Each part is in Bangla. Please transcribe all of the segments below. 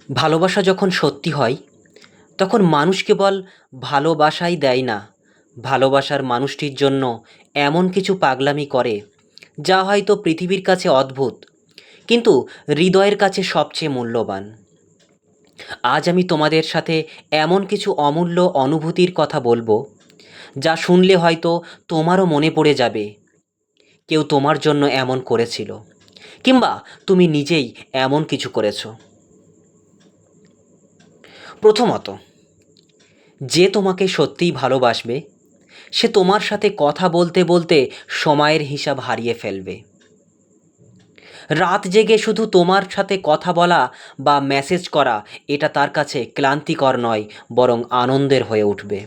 ভালোবাসা যখন সত্যি হয় তখন মানুষ কেবল ভালোবাসাই দেয় না, ভালোবাসার মানুষটির জন্য এমন কিছু পাগলামি করে যা হয়তো পৃথিবীর কাছে অদ্ভুত, কিন্তু হৃদয়ের কাছে সবচেয়ে মূল্যবান। আজ আমি তোমাদের সাথে এমন কিছু অমূল্য অনুভূতির কথা বলবো যা শুনলে হয়তো তোমারও মনে পড়ে যাবে কেউ তোমার জন্য এমন করেছিল, কিংবা তুমি নিজেই এমন কিছু করেছো। প্রথমত, যে তোমাকে সত্যিই ভালোবাসবে সে তোমার সাথে কথা বলতে বলতে সময়ের হিসাব হারিয়ে ফেলবে। রাত জেগে শুধু তোমার সাথে কথা বলা বা মেসেজ করা, এটা তার কাছে ক্লান্তিকর নয়, বরং আনন্দের হয়ে উঠবে।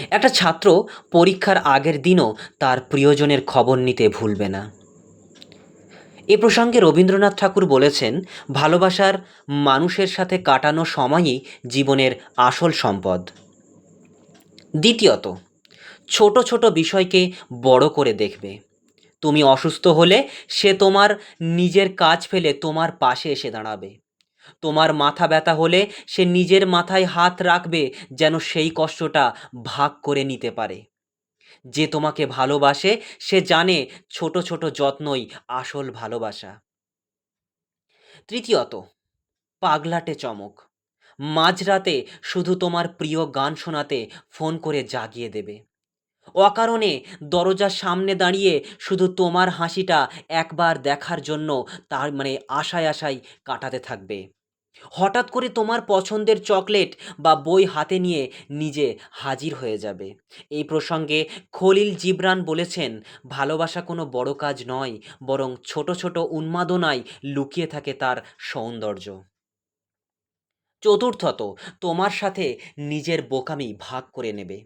একটা ছাত্র পরীক্ষার আগের দিনও তার প্রিয়জনের খবর নিতে ভুলবে না। এ প্রসঙ্গে রবীন্দ্রনাথ ঠাকুর বলেছেন, ভালোবাসার মানুষের সাথে কাটানো সময়ই জীবনের আসল সম্পদ। দ্বিতীয়ত, ছোট ছোট বিষয়কে বড় করে দেখবে। তুমি অসুস্থ হলে সে তোমার নিজের কাজ ফেলে তোমার পাশে এসে দাঁড়াবে। তোমার মাথা ব্যথা হলে সে নিজের মাথায় হাত রাখবে, যেন সেই কষ্টটা ভাগ করে নিতে পারে। যে তোমাকে ভালোবাসে সে জানে ছোট ছোট যত্নই আসল ভালোবাসা। তৃতীয়ত, পাগলাটে চমক। মাঝরাতে শুধু তোমার প্রিয় গান শোনাতে ফোন করে জাগিয়ে দেবে। অকারণে দরজার সামনে দাঁড়িয়ে শুধু তোমার হাসিটা একবার দেখার জন্য তার আশায় আশায় কাটাতে থাকবে। হঠাৎ করে তোমার পছন্দের চকলেট বা বই হাতে নিয়ে নিজে হাজির হয়ে যাবে। এই প্রসঙ্গে খলিল জিবরান বলেছেন, ভালোবাসা কোনো বড় কাজ নয়, বরং ছোট ছোট উন্মাদনায় লুকিয়ে থাকে তার সৌন্দর্য। চতুর্থত, তোমার সাথে নিজের বোকামি ভাগ করে নেবে।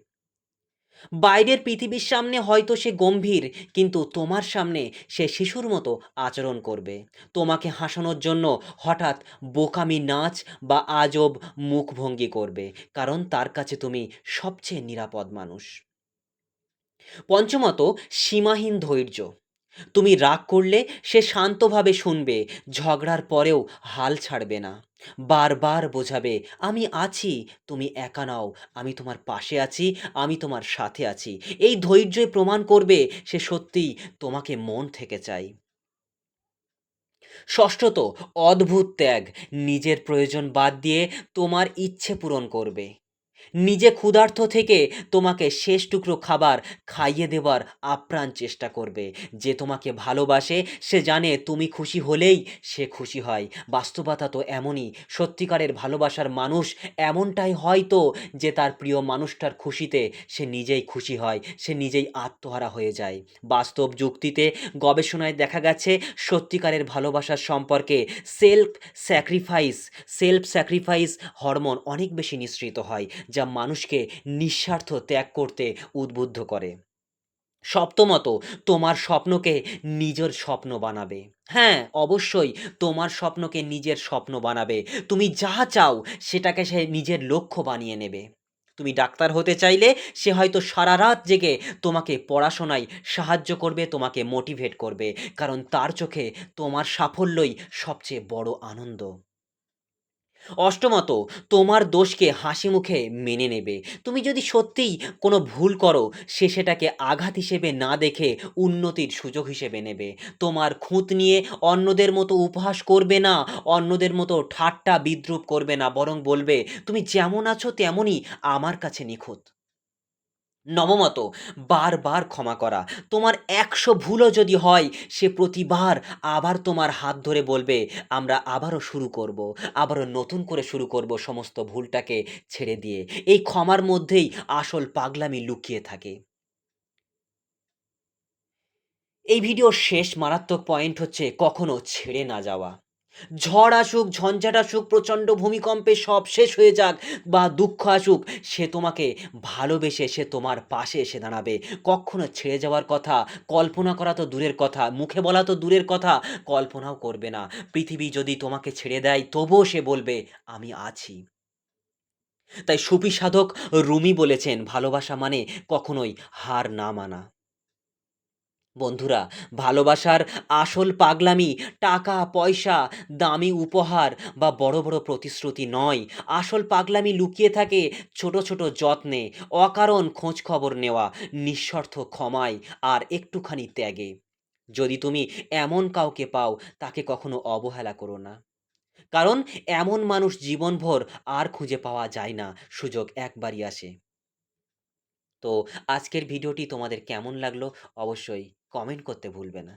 বাইরের পৃথিবীর সামনে হয়তো সে গম্ভীর, কিন্তু তোমার সামনে সে শিশুর মতো আচরণ করবে। তোমাকে হাসানোর জন্য হঠাৎ বোকামি নাচ বা আজব মুখভঙ্গি করবে, কারণ তার কাছে তুমি সবচেয়ে নিরাপদ মানুষ। পঞ্চমত, সীমাহীন ধৈর্য। তুমি রাগ করলে সে শান্তভাবে শুনবে, ঝগড়ার পরেও হাল ছাড়বে না। বারবার বোঝাবে, আমি আছি, তুমি একা নাও, আমি তোমার পাশে আছি, আমি তোমার সাথে আছি। এই ধৈর্যই প্রমাণ করবে সে সত্যিই তোমাকে মন থেকে চায়। ষষ্ঠত, অদ্ভুত ত্যাগ। নিজের প্রয়োজন বাদ দিয়ে তোমার ইচ্ছে পূরণ করবে। নিজে ক্ষুধার্ত থেকে তোমাকে শেষ টুকরো খাবার খাইয়ে দেওয়ার আপ্রাণ চেষ্টা করবে। যে তোমাকে ভালোবাসে সে জানে তুমি খুশি হলেই সে খুশি হয়। বাস্তবতা তো এমনই। সত্যিকারের ভালোবাসার মানুষ এমনটাই হয়তো, যে তার প্রিয় মানুষটার খুশিতে সে নিজেই খুশি হয়, সে নিজেই আত্মহারা হয়ে যায়। বাস্তব যুক্তিতে গবেষণায় দেখা গেছে, সত্যিকারের ভালোবাসার সম্পর্কে self sacrifice self sacrifice hormone অনেক বেশি নিঃসৃত হয়, যা মানুষকে নিঃস্বার্থ ত্যাগ করতে উদ্বুদ্ধ করে। সপ্তমত, তোমার স্বপ্নকে নিজের স্বপ্ন বানাবে। হ্যাঁ, অবশ্যই তোমার স্বপ্নকে নিজের স্বপ্ন বানাবে। তুমি যা চাও সেটাকে সে নিজের লক্ষ্য বানিয়ে নেবে। তুমি ডাক্তার হতে চাইলে সে হয়তো সারা রাত জেগে তোমাকে পড়াশোনায় সাহায্য করবে, তোমাকে মোটিভেট করবে, কারণ তার চোখে তোমার সাফল্যই সবচেয়ে বড় আনন্দ। অষ্টমত, তোমার দোষকে হাসি মুখে মেনে নেবে। তুমি যদি সত্যিই কোনো ভুল করো, সে সেটাকে আঘাত হিসেবে না দেখে উন্নতির সুযোগ হিসেবে নেবে। তোমার খুঁত নিয়ে অন্যদের মতো উপহাস করবে না, অন্যদের মতো ঠাট্টা বিদ্রূপ করবে না, বরং বলবে, তুমি যেমন আছো তেমনই আমার কাছে নিখুঁত। নবমত, বারবার ক্ষমা করা। তোমার ১০০ ভুলও যদি হয়, সে প্রতিবার আবার তোমার হাত ধরে বলবে, আমরা আবারও শুরু করব, আবারও নতুন করে শুরু করব সমস্ত ভুলটাকে ছেড়ে দিয়ে। এই ক্ষমার মধ্যেই আসল পাগলামি লুকিয়ে থাকে। এই ভিডিওর শেষ মারাত্মক পয়েন্ট হচ্ছে, কখনো ছেড়ে না যাওয়া। ঝড় আসুক, ঝঞ্ঝাট আসুক, প্রচণ্ড ভূমিকম্পে সব শেষ হয়ে যাক বা দুঃখ আসুক, সে তোমাকে ভালোবেসে সে তোমার পাশে এসে দাঁড়াবে। কখনো ছেড়ে যাওয়ার কথা কল্পনা করা তো দূরের কথা, মুখে বলা তো দূরের কথা, কল্পনাও করবে না। পৃথিবী যদি তোমাকে ছেড়ে দেয় তবুও সে বলবে, আমি আছি। তাই সুফি সাধক রুমি বলেছেন, ভালোবাসা মানে কখনোই হার না মানা। বন্ধুরা, ভালোবাসার আসল পাগলামি টাকা, পয়সা, দামি উপহার বা বড়, বড় প্রতিশ্রুতি নয়। আসল পাগলামি লুকিয়ে থাকে ছোট, ছোট যত্নে, অকারণ খোঁজখবর নেওয়া, নিঃস্বার্থ ক্ষমায় আর একটুখানি ত্যাগে। যদি তুমি এমন কাউকে পাও, তাকে কখনো অবহেলা করো না। কারণ এমন মানুষ জীবনভর আর খুঁজে পাওয়া যায় না, সুযোগ একবারই আসে। তো আজকের ভিডিওটি তোমাদের কেমন লাগলো অবশ্যই কমেন্ট করতে ভুলবে না।